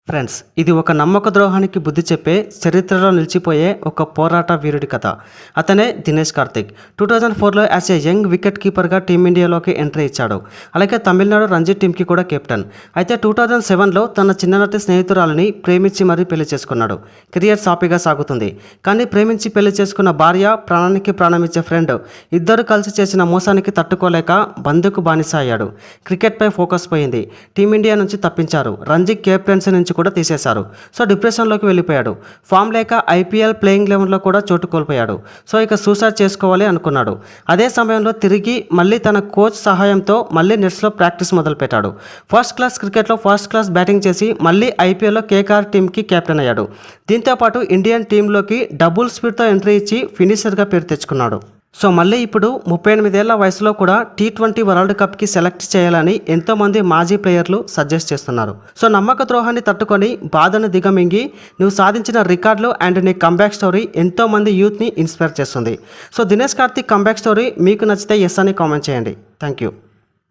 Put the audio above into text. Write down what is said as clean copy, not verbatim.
Friends, ఇది ఒక నమ్మక ద్రోహానికి బుద్ధి చెప్పే చరిత్రలో నిలిచిపోయే ఒక పోరాట వీరుడి కథ. అతనే దినేష్ కార్తిక్. 2004లో యాజ్ ఏ యంగ్ వికెట్ కీపర్గా టీమిండియాలోకి ఎంట్రీ ఇచ్చాడు. అలాగే తమిళనాడు రంజీ టీంకి కూడా కెప్టెన్. అయితే 2007లో తన చిన్ననాటి స్నేహితురాలిని ప్రేమించి మరీ పెళ్లి చేసుకున్నాడు. కెరియర్ సాఫీగా సాగుతుంది. కానీ ప్రేమించి పెళ్లి చేసుకున్న భార్య, ప్రాణానికి ప్రాణమిచ్చే ఫ్రెండ్ ఇద్దరు కలిసి చేసిన మోసానికి తట్టుకోలేక బంధుకు బానిస అయ్యాడు. క్రికెట్పై ఫోకస్ పోయింది. టీమిండియా నుంచి తప్పించారు. రంజీ కెప్టెన్సీ నుంచి కూడా తీసేశారు. సో డిప్రెషన్లోకి వెళ్ళిపోయాడు. ఫామ్ లేక ఐపీఎల్ ప్లేయింగ్ లెవెన్లో కూడా చోటు కోల్పోయాడు. సో ఇక సూసైడ్ చేసుకోవాలి అనుకున్నాడు. అదే సమయంలో తిరిగి మళ్ళీ తన కోచ్ సహాయంతో మళ్ళీ నెట్స్లో ప్రాక్టీస్ మొదలుపెట్టాడు. ఫస్ట్ క్లాస్ క్రికెట్లో ఫస్ట్ క్లాస్ బ్యాటింగ్ చేసి మళ్ళీ ఐపీఎల్లో కేకేఆర్ టీంకి కెప్టెన్ అయ్యాడు. దీంతోపాటు ఇండియన్ టీంలోకి డబుల్ స్పీడ్తో ఎంట్రీ ఇచ్చి ఫినిషర్గా పేరు తెచ్చుకున్నాడు. సో మళ్ళీ ఇప్పుడు 38 ఏళ్ల వయసులో కూడా T20 వరల్డ్ కప్కి సెలెక్ట్ చేయాలని ఎంతోమంది మాజీ ప్లేయర్లు సజెస్ట్ చేస్తున్నారు. సో నమ్మక ద్రోహాన్ని తట్టుకొని బాధను దిగమింగి నువ్వు సాధించిన రికార్డులు అండ్ నీ కంబ్యాక్ స్టోరీ ఎంతోమంది యూత్ని ఇన్స్పైర్ చేస్తుంది. So Dinesh Karthik comeback story మీకు నచ్చితే ఎస్ అని కామెంట్ చేయండి. Thank you.